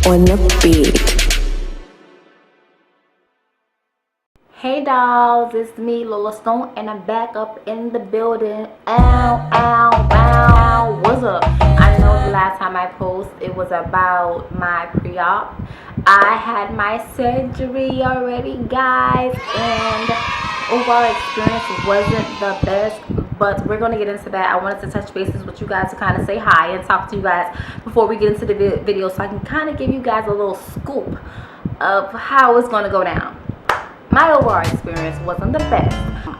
on the beat. Hey dolls, it's me, Lola Stone, and I'm back up in the building. Ow, ow, ow. What's up? I know the last time I posted, it was about my pre-op. I had my surgery already, guys, and overall experience wasn't the best, but we're going to get into that. I wanted to touch bases with you guys to kind of say hi and talk to you guys before we get into the video, so I can kind of give you guys a little scoop of how it's going to go down. My overall experience wasn't the best.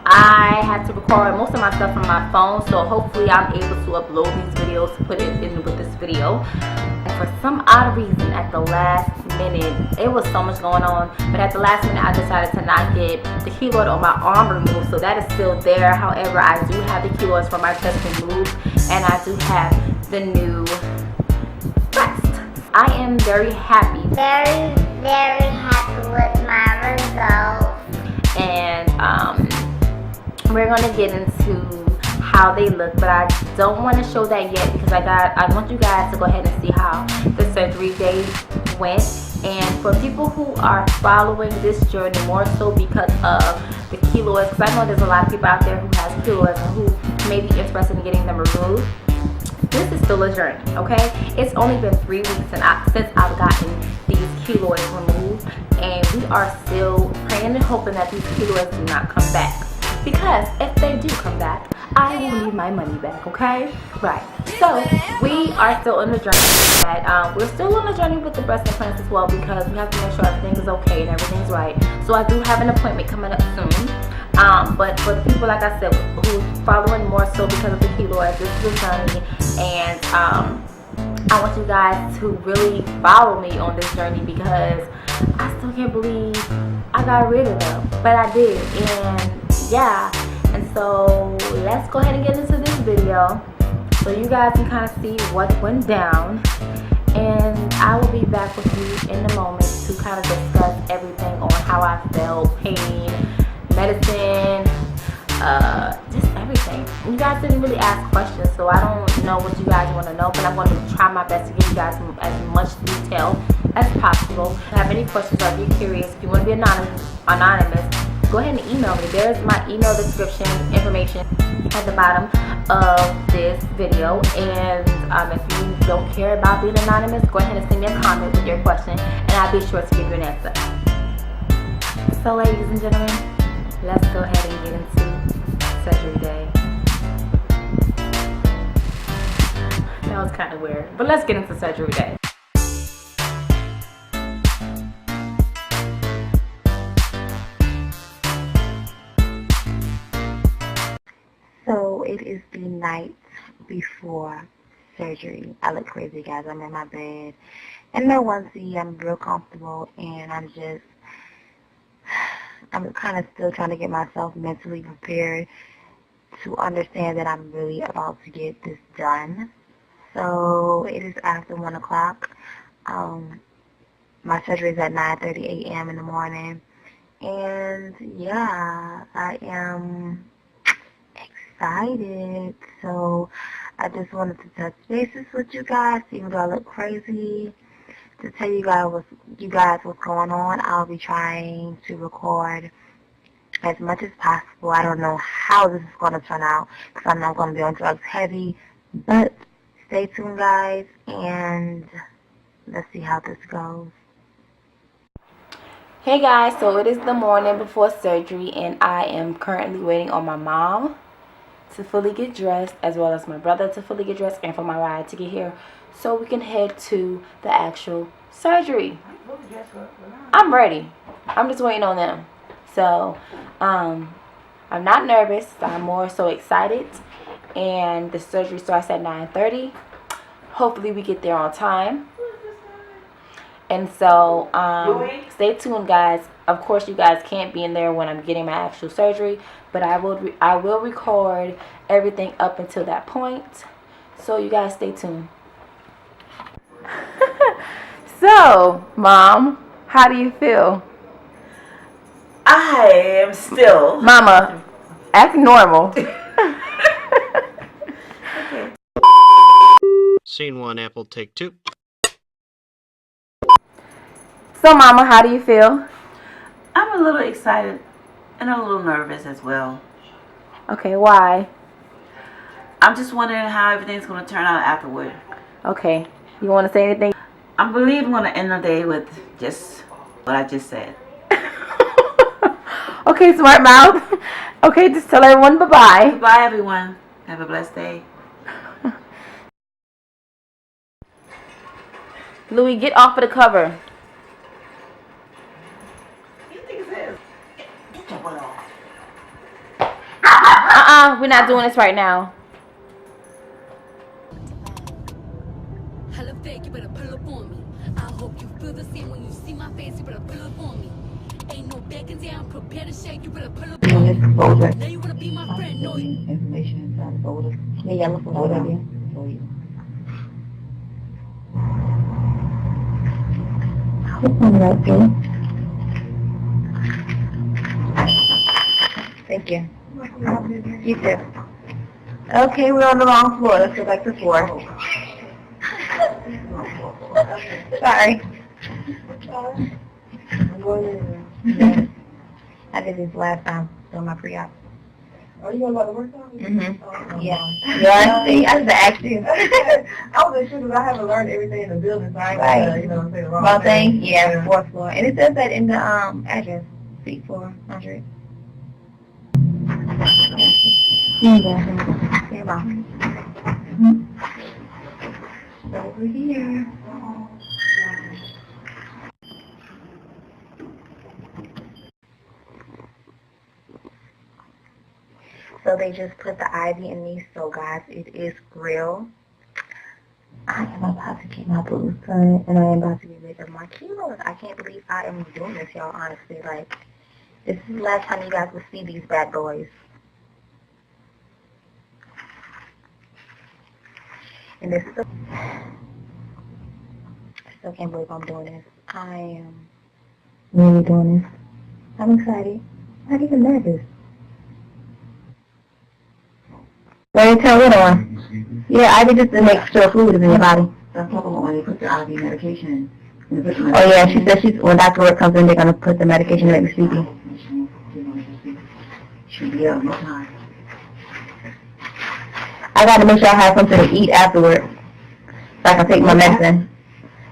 I had to record most of my stuff from my phone, so hopefully I'm able to upload these videos to put it in with this video. And for some odd reason, at the last minute, it was so much going on, but at the last minute I decided to not get the keloid on my arm removed, so that is still there. However, I do have the keloids for my chest removed, and I do have the new breast. I am very happy. Very happy with my results. And we're gonna get into how they look, but I don't want to show that yet because I want you guys to go ahead and see how the surgery day went. And for people who are following this journey more so because of the keloids, because I know there's a lot of people out there who has keloids and who may be interested in getting them removed, this is still a journey, okay? It's only been 3 weeks since I've gotten these keloids removed, and we are still praying and hoping that these keloids do not come back. Because if they do come back, I will need my money back, okay? Right. So we are still on the journey. We're still on the journey with the breast implants as well, because we have to make sure everything is okay and everything's right. So I do have an appointment coming up soon. But for the people, like I said, who's following more so because of the keloids, this is a journey, and I want you guys to really follow me on this journey, because I still can't believe I got rid of them, but I did. And yeah, and so let's go ahead and get into this video so you guys can kind of see what went down, and I will be back with you in a moment to kind of discuss everything on how I felt, pain, medicine, just everything. You guys didn't really ask questions, so I don't know what you guys want to know, but I'm going to try my best to give you guys as much detail as possible. If you have any questions or if you're curious, if you want to be anonymous, go ahead and email me. There's my email description information at the bottom of this video, and if you don't care about being anonymous, go ahead and send me a comment with your question, and I'll be sure to give you an answer. So ladies and gentlemen, let's go ahead and get into surgery day. That was kind of weird, but let's get into surgery day. So it is the night before surgery. I look crazy, guys. I'm in my bed in my onesie. I'm real comfortable, and I'm kind of still trying to get myself mentally prepared to understand that I'm really about to get this done. So it is after 1 o'clock. My surgery is at 9:30 a.m. in the morning, and yeah, I am excited. So I just wanted to touch bases with you guys, even though I look crazy, to tell you guys what's going on. I'll be trying to record as much as possible. I don't know how this is going to turn out, because I know I'm going to be on drugs heavy, but stay tuned, guys, and let's see how this goes. Hey guys, so it is the morning before surgery, and I am currently waiting on my mom to fully get dressed, as well as my brother to fully get dressed, and for my ride to get here so we can head to the actual surgery. I'm ready. I'm just waiting on them. So I'm not nervous. I'm more so excited, and the surgery starts at 9:30. Hopefully we get there on time. And so stay tuned, guys. Of course, you guys can't be in there when I'm getting my actual surgery, but I will record everything up until that point. So you guys stay tuned. So, Mom, how do you feel? I am still. Mama, act normal. Okay. Scene 1, Apple, take 2. So, Mama, how do you feel? I'm a little excited and a little nervous as well. Okay, why? I'm just wondering how everything's going to turn out afterward. Okay, you want to say anything? I believe I'm going to end the day with just what I just said. Okay, smart mouth. Okay, just tell everyone bye-bye. Goodbye, everyone. Have a blessed day. Louis, get off of the cover. We're not doing this right now. Hella fake, you better pull up on me. I hope you feel the same when you see my face, you better pull up on me. Ain't no backing down, prepare to shake, you better pull up on me. Now you wanna be my friend, no you. Information inside the folder. The yellow folder. For you. Which one right there? Thank you. You too. Okay, we're on the wrong floor. Let's go back to 4. Sorry. I did this last time on my pre-op. Are you going to go to work on it? Mm-hmm. Yeah. Yeah, see, I just asked you. I wasn't sure because I haven't learned everything in the building, so I ain't gonna, you know, say the wrong thing. Yeah, 4th floor. And it says that in the address, seat 400. Here, Mom. Over here. So they just put the IV in me. So guys, it is real. I am about to get my boobs done, and I am about to get rid of my kilos. I can't believe I am doing this, y'all. Honestly, like, this is the last time you guys will see these bad boys. And this is I still can't believe I'm doing this. I am really doing this. I'm excited. I'm not even nervous. Let me tell it on. Yeah, I did just to make sure food is in your body. That's what when they put the IV medication. Oh yeah, she said when Dr. Work comes in, they're gonna put the medication to make me sleepy. Should be up no time. I gotta make sure I have something to eat afterwards, so I can take my medicine.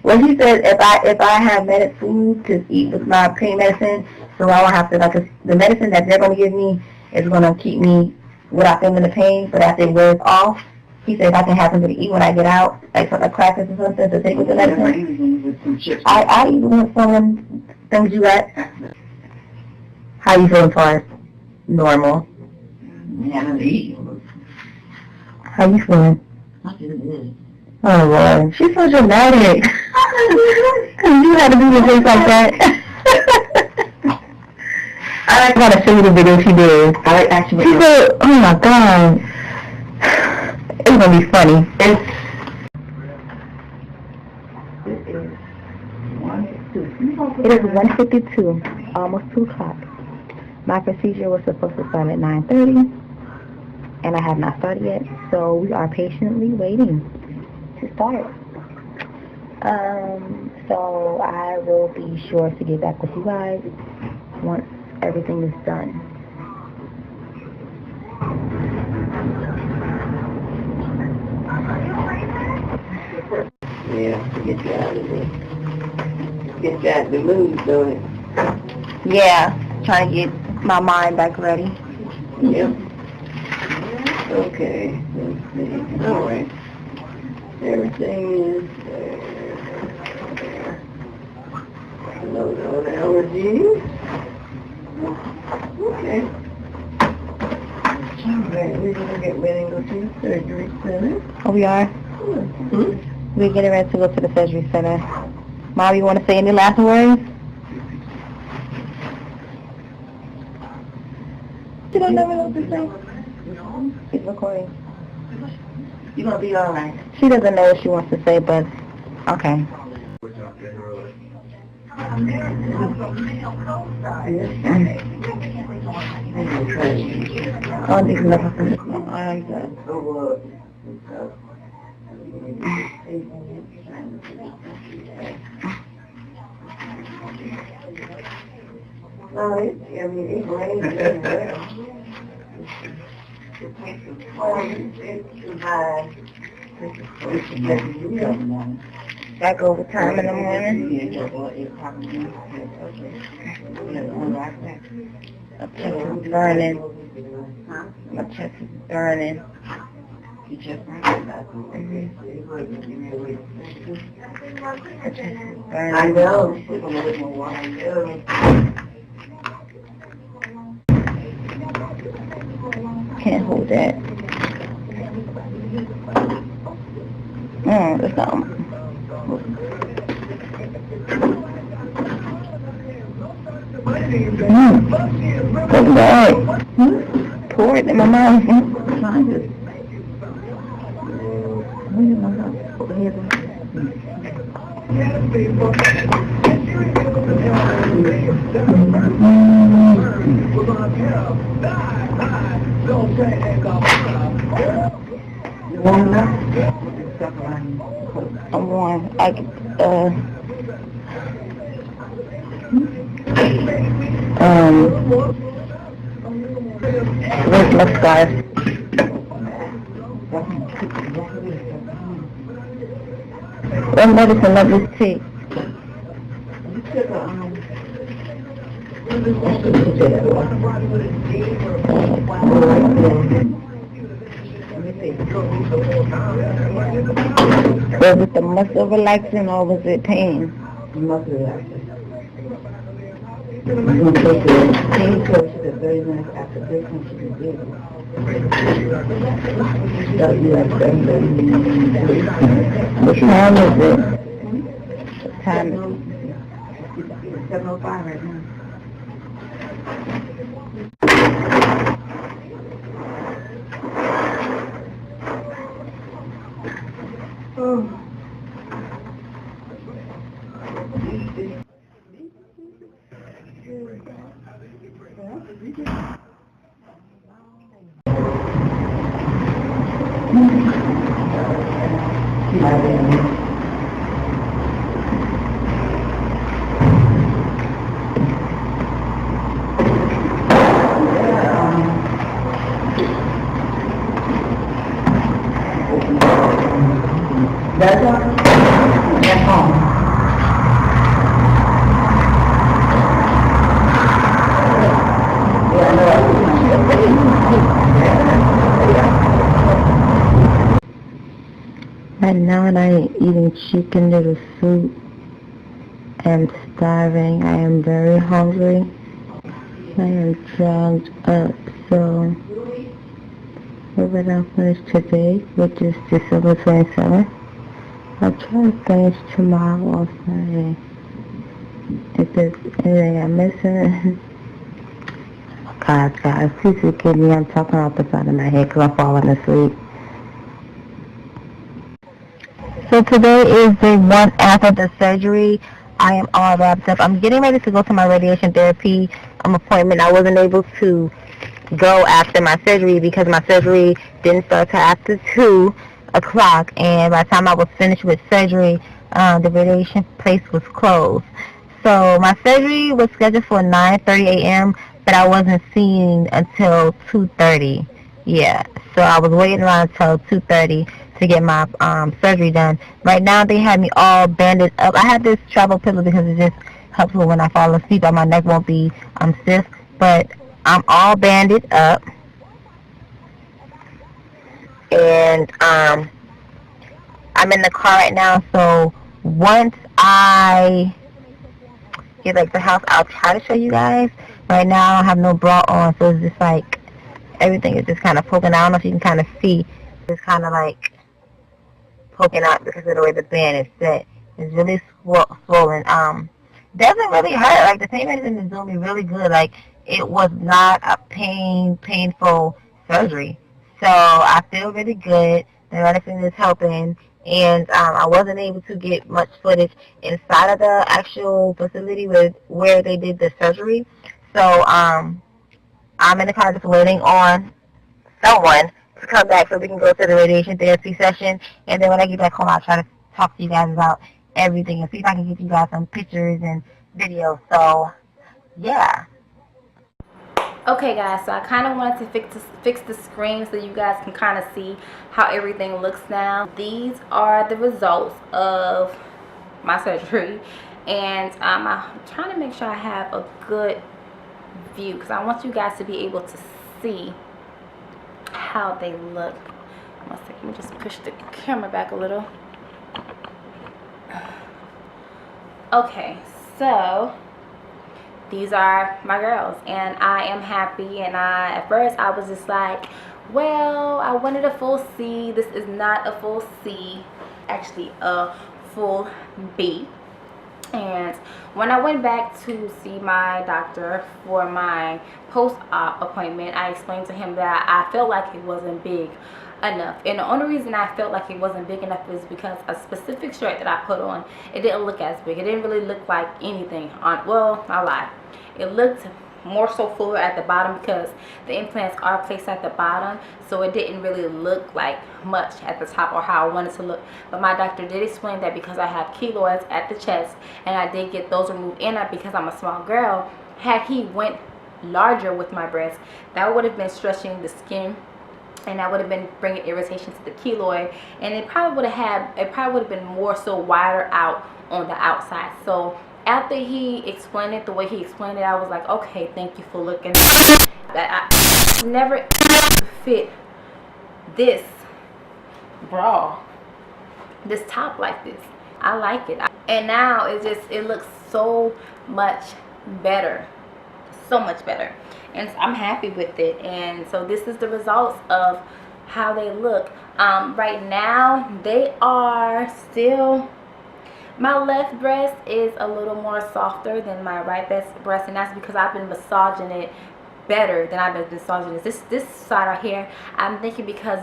Well, she said if I have food to eat with my pain medicine, so I won't have to, like, the medicine that they're gonna give me is gonna keep me without feeling the pain, but after it wears off, he says I can have something to eat when I get out, like crackers or something to take with the medicine. I even want some things you got. How you feeling, far as normal? Yeah, I'm eat. How you feeling? I feel good. Oh Lord, she's so dramatic. You had to do the things like that. I gotta show you the video she did. I actually. She said, "Oh my God, it's gonna be funny." It is 1:52, almost 2 o'clock. My procedure was supposed to start at 9:30, and I have not started yet, so we are patiently waiting to start. So I will be sure to get back with you guys once everything is done. Yeah, get you out of there. Get you out of the mood, don't it? Yeah, trying to get my mind back ready. Yep. Okay, let's see. All right. Everything is there. Load on allergies. Okay. All right, we're going to get ready and go to the surgery center. Oh, we are? Hmm? We're getting ready to go to the surgery center. Mom, you want to say any last words? She don't never know what to say. She's recording. You're going to be all right. She doesn't know what she wants to say, but okay. Oh, this is not I like that. No, I mean, it rains everywhere. Back overtime in the morning. My chest is burning. My chest is burning. My chest is burning. I know. Can't hold that. That's not. Take that. Pour it in my mouth. I'm warm. Where's my scarf? What medicine of this tea? Was it the muscle relaxing or was it pain? Muscle relaxing. I'm going to take the pain pill. She said 30 minutes after this one she can do it. What time is it? What time is it? It's 7:05 right now. Right now I am eating chicken noodle soup. I am starving. I am very hungry. I am drugged up. So we're going to finish today, which is December 27th. I'll try to finish tomorrow or Friday. If there's anything I'm missing. Guys, please forgive me. I'm talking off the side of my head because I'm falling asleep. So today is day 1 after the surgery. I am all wrapped up. I'm getting ready to go to my radiation therapy appointment. I wasn't able to go after my surgery because my surgery didn't start till after 2 o'clock. And by the time I was finished with surgery, the radiation place was closed. So my surgery was scheduled for 9:30 a.m., but I wasn't seen until 2:30. Yeah, so I was waiting around until 2:30 to get my surgery done. Right now they have me all banded up. I have this travel pillow because it just helps me when I fall asleep, but my neck won't be stiff. But I'm all banded up, and I'm in the car right now. So once I get like the house, I'll try to show you guys. Right now I don't have no bra on, so it's just like everything is just kind of poking out. I don't know if you can kind of see. It's kind of like poking out because of the way the band is set. It's really swollen. Doesn't really hurt. Like the pain medicine is doing me really good. Like it was not a painful surgery. So I feel really good. The medicine is helping. And I wasn't able to get much footage inside of the actual facility where they did the surgery. So I'm in the car just waiting on someone to come back so we can go to the radiation therapy session. And then when I get back home, I'll try to talk to you guys about everything and see if I can get you guys some pictures and videos. So, yeah. Okay guys, so I kind of wanted to fix the screen so you guys can kind of see how everything looks now. These are the results of my surgery, and I'm trying to make sure I have a good view because I want you guys to be able to see how they look. One second, let me just push the camera back a little. Okay, so these are my girls, and I am happy. And at first I was just like, well, I wanted a full C. This is not a full C, actually a full B. And when I went back to see my doctor for my post-op appointment, I explained to him that I felt like it wasn't big enough. And the only reason I felt like it wasn't big enough is because a specific shirt that I put on, it didn't look as big. It didn't really look like anything on, well, I lied. It looked more so fuller at the bottom because the implants are placed at the bottom, so it didn't really look like much at the top or how I wanted to look. But my doctor did explain that because I have keloids at the chest and I did get those removed, and because I'm a small girl, had he went larger with my breasts, that would have been stretching the skin, and that would have been bringing irritation to the keloid, and it probably would have been more so wider out on the outside. So after he explained it the way he explained it, I was like, okay, thank you for looking. That I never fit this bra, this top like this. I like it, and now it looks so much better, so much better, and I'm happy with it. And so this is the results of how they look. Right now they are still, my left breast is a little more softer than my right breast, and that's because I've been massaging it better than I've been massaging this side right here. I'm thinking because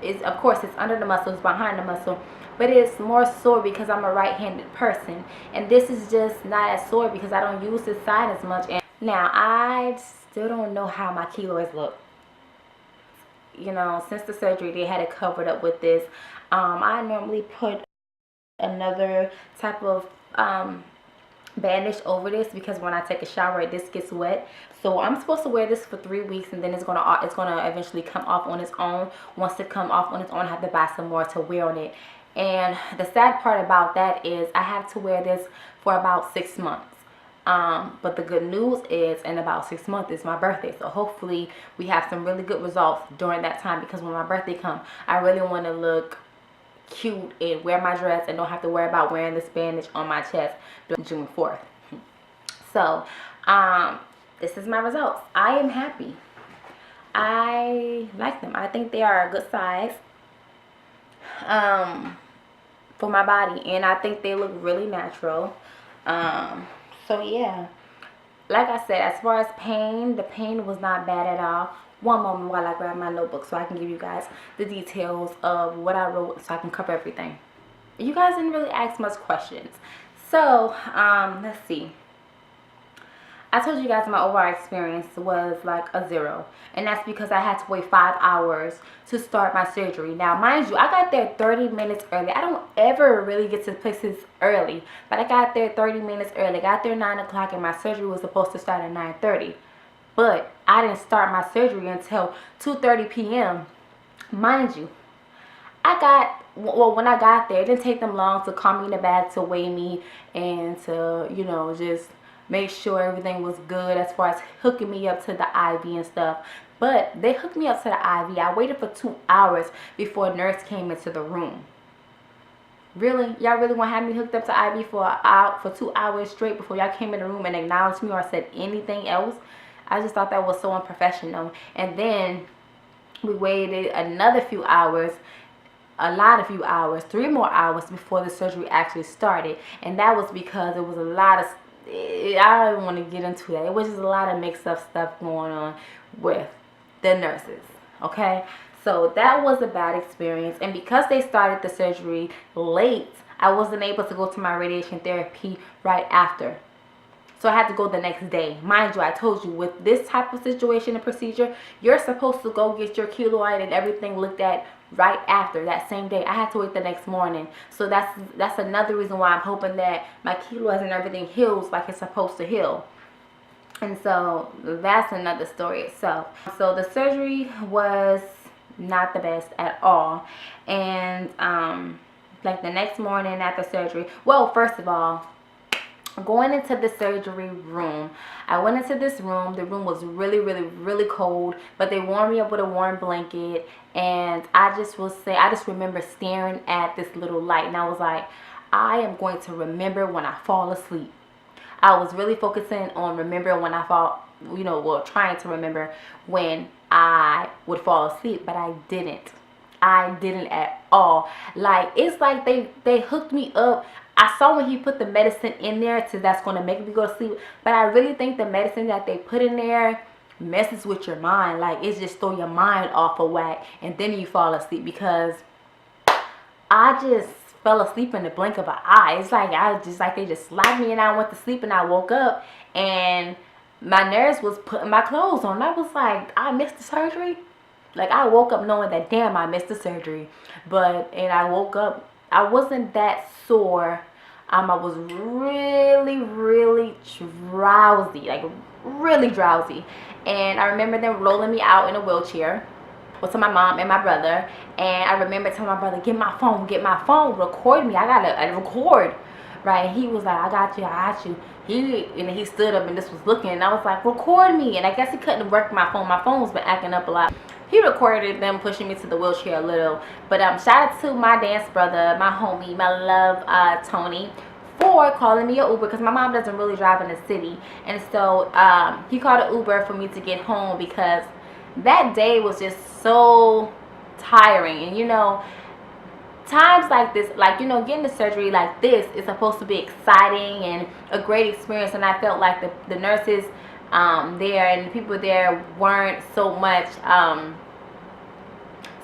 it's of course it's under the muscle, it's behind the muscle, but it's more sore because I'm a right-handed person, and this is just not as sore because I don't use this side as much. And now I still don't know how my keloids look. You know, since the surgery they had it covered up with this. I normally put another type of bandage over this because when I take a shower this gets wet. So I'm supposed to wear this for 3 weeks, and then it's gonna eventually come off on its own. Once it come off on its own, I have to buy some more to wear on it. And the sad part about that is I have to wear this for about 6 months. But the good news is in about 6 months is my birthday, so hopefully we have some really good results during that time, because when my birthday comes I really want to look cute and wear my dress and don't have to worry about wearing this bandage on my chest during June 4th. So this is my results. I am happy. I like them. I think they are a good size for my body, and I think they look really natural. So yeah, like I said, as far as pain, the pain was not bad at all. One moment while I grab my notebook so I can give you guys the details of what I wrote so I can cover everything. You guys didn't really ask much questions. So, let's see. I told you guys my overall experience was like a 0. And that's because I had to wait 5 hours to start my surgery. Now, mind you, I got there 30 minutes early. I don't ever really get to places early. But I got there 30 minutes early. I got there 9 o'clock and my surgery was supposed to start at 9:30. But I didn't start my surgery until 2:30 p.m. Mind you, when I got there, it didn't take them long to calm me in the bag, to weigh me, and to, you know, just make sure everything was good as far as hooking me up to the IV and stuff. But they hooked me up to the IV. I waited for 2 hours before a nurse came into the room. Really? Y'all really want to have me hooked up to IV for 2 hours straight before y'all came in the room and acknowledged me or said anything else? I just thought that was so unprofessional. And then we waited another few hours, a few hours, 3 more hours before the surgery actually started. And that was because there was a lot of, I don't want to get into that. It was just a lot of mixed up stuff going on with the nurses. Okay? So that was a bad experience. And because they started the surgery late, I wasn't able to go to my radiation therapy right after. So I had to go the next day. Mind you, I told you, with this type of situation and procedure, you're supposed to go get your keloid and everything looked at right after, that same day. I had to wait the next morning. So that's another reason why I'm hoping that my keloids and everything heals like it's supposed to heal. And so that's another story itself. So the surgery was not the best at all. And like the next morning after surgery, well, first of all, going into the surgery room, I went into this room. The room was really, really, really cold, but they warmed me up with a warm blanket. And I just remember staring at this little light, and I was like, I am going to remember when I fall asleep. I was really focusing on remembering when I fall, trying to remember when I would fall asleep, but I didn't. I didn't at all. Like, it's like they hooked me up. I saw when he put the medicine in there that's going to make me go to sleep, but I really think the medicine that they put in there messes with your mind. Like, it just throw your mind off of whack, and then you fall asleep, because I just fell asleep in the blink of an eye. It's like they just slapped me and I went to sleep, and I woke up and my nurse was putting my clothes on. I was like, I missed the surgery. Like, I woke up knowing that, damn, I missed the surgery. And I woke up, I wasn't that sore. I was really, really drowsy, like really drowsy. And I remember them rolling me out in a wheelchair to my mom and my brother. And I remember telling my brother, get my phone, record me. I gotta record. Right? He was like, I got you. He stood up and just was looking, and I was like, record me. And I guess he couldn't work my phone. My phone's been acting up a lot. He recorded them pushing me to the wheelchair a little. But shout out to my dance brother, my homie, my love, Tony, for calling me an Uber, because my mom doesn't really drive in the city. And so he called an Uber for me to get home, because that day was just so tiring. And times like this, getting the surgery like this is supposed to be exciting and a great experience. And I felt like the nurses there and the people there weren't so much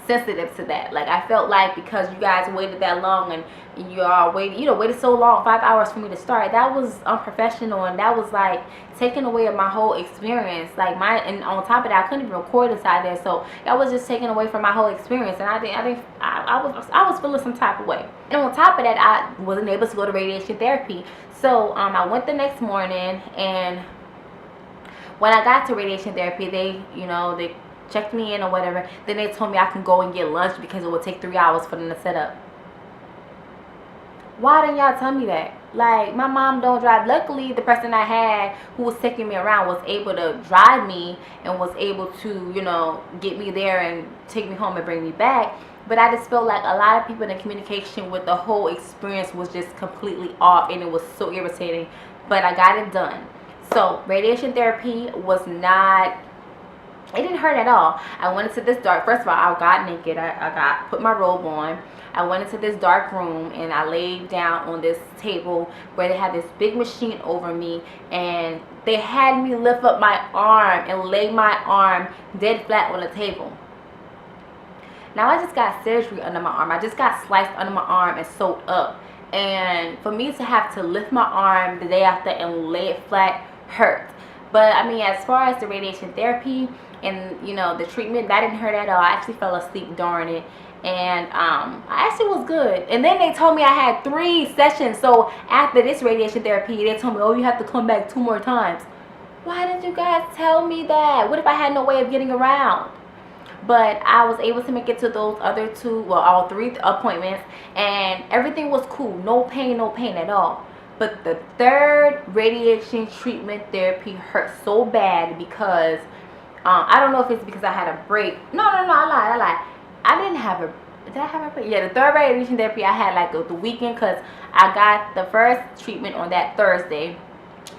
sensitive to that. Like, I felt like because you guys waited that long and you all waited so long, 5 hours for me to start, that was unprofessional, and that was like taking away my whole experience. And on top of that, I couldn't even record inside there, so that was just taking away from my whole experience. And I was feeling some type of way. And on top of that, I wasn't able to go to radiation therapy. So I went the next morning, and when I got to radiation therapy, they checked me in or whatever. Then they told me I can go and get lunch because it would take 3 hours for them to set up. Why didn't y'all tell me that? Like, my mom don't drive. Luckily, the person I had who was taking me around was able to drive me and was able to, get me there and take me home and bring me back. But I just felt like a lot of people in the communication with the whole experience was just completely off, and it was so irritating. But I got it done. So, radiation therapy was not... It didn't hurt at all. I went into this dark... First of all, I got naked. I put my robe on. I went into this dark room, and I laid down on this table where they had this big machine over me, and they had me lift up my arm and lay my arm dead flat on the table. Now, I just got surgery under my arm. I just got sliced under my arm and sewed up. And for me to have to lift my arm the day after and lay it flat hurt. But, I mean, as far as the radiation therapy and, the treatment, that didn't hurt at all. I actually fell asleep during it. And I actually was good. And then they told me I had 3 sessions. So after this radiation therapy, they told me, oh, you have to come back 2 more times. Why didn't you guys tell me that? What if I had no way of getting around? But I was able to make it to those other 2, well, all 3 appointments. And everything was cool. No pain at all. But the 3rd radiation treatment therapy hurt so bad because, I don't know if it's because I had a break. No, I lied. I didn't have a... Did I have a break? Yeah, the 3rd radiation therapy I had like the weekend, because I got the first treatment on that Thursday.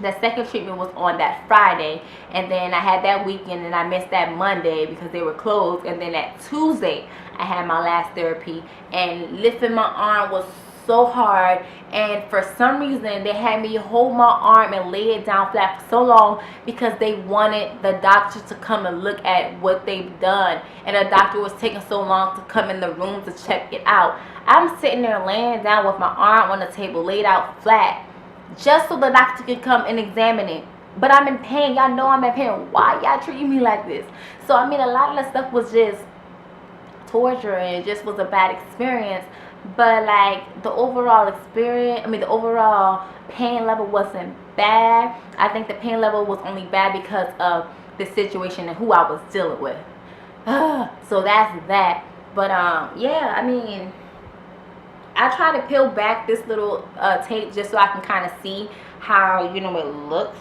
The second treatment was on that Friday. And then I had that weekend, and I missed that Monday because they were closed. And then that Tuesday, I had my last therapy. And lifting my arm was so hard, and for some reason they had me hold my arm and lay it down flat for so long because they wanted the doctor to come and look at what they've done, and the doctor was taking so long to come in the room to check it out. I'm sitting there laying down with my arm on the table laid out flat just so the doctor could come and examine it. But I'm in pain. Y'all know I'm in pain. Why y'all treating me like this? So I mean, a lot of that stuff was just torture, and it just was a bad experience. but like the overall experience, the overall pain level wasn't bad. I think the pain level was only bad because of the situation and who I was dealing with. So that's that. But yeah, I mean, I try to peel back this little tape just so I can kind of see how, you know, it looks.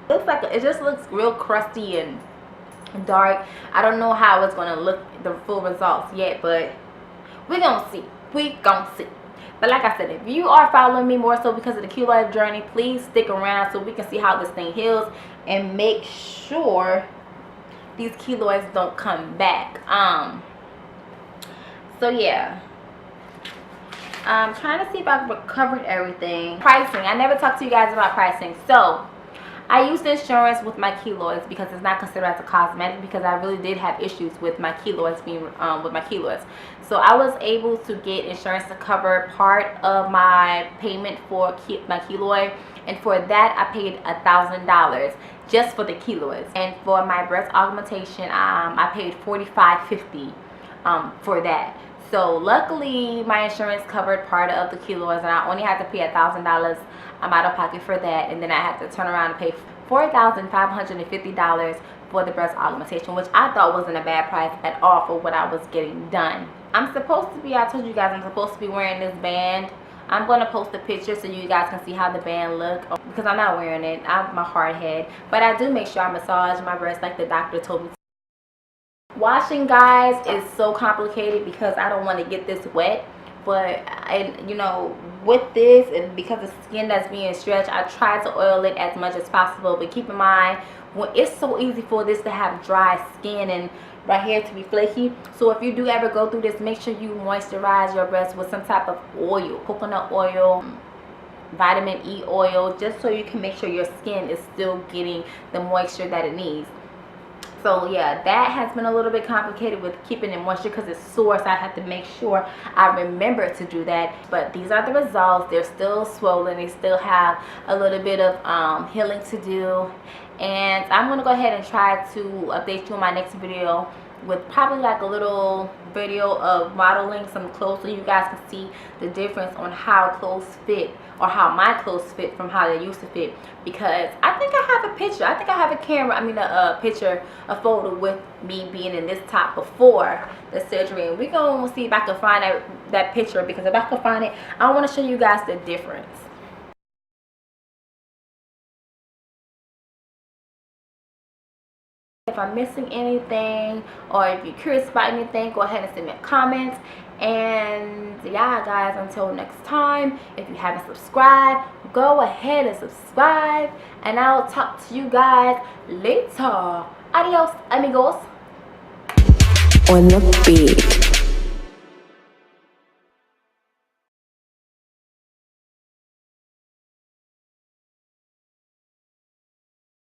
Looks like it just looks real crusty and dark. I don't know how it's gonna look, the full results yet, but we're gonna see. But like I said, if you are following me more so because of the keloid journey, please stick around so we can see how this thing heals and make sure these keloids don't come back. So yeah, I'm trying to see if I've covered everything. Pricing, I never talked to you guys about pricing. So I used insurance with my keloids because it's not considered as a cosmetic, because I really did have issues with my keloids being with my keloids. So I was able to get insurance to cover part of my payment for my keloid, and for that I paid $1,000 just for the keloids. And for my breast augmentation, I paid $45.50 for that. So luckily my insurance covered part of the keloids, and I only had to pay $1,000 out of pocket for that, and then I had to turn around and pay $4,550 for the breast augmentation, which I thought wasn't a bad price at all for what I was getting done. I'm supposed to be, I told you guys I'm supposed to be wearing this band. I'm going to post a picture so you guys can see how the band look, because I'm not wearing it. I have my hard head, but I do make sure I massage my breasts like the doctor told me to. Washing, guys, is so complicated because I don't want to get this wet. But you know, with this, and because the skin that's being stretched, I try to oil it as much as possible. But keep in mind, when it's so easy for this to have dry skin and right here to be flaky. So if you do ever go through this, make sure you moisturize your breasts with some type of oil, coconut oil, vitamin E oil, just so you can make sure your skin is still getting the moisture that it needs. So yeah, that has been a little bit complicated with keeping it moisture because it's sore, so I have to make sure I remember to do that. But these are the results. They're still swollen. They still have a little bit of healing to do. And I'm going to go ahead and try to update you in my next video with probably like a little video of modeling some clothes so you guys can see the difference on how clothes fit, or how my clothes fit from how they used to fit. Because I think I have a picture, I think I have a camera, a picture, a photo with me being in this top before the surgery, and we're gonna see if I can find that picture, because if I can find it, I want to show you guys the difference. If I'm missing anything, or if you're curious about anything, go ahead and send me a comment. And yeah, guys, until next time, if you haven't subscribed, go ahead and subscribe, and I'll talk to you guys later. Adios, amigos. On the beat.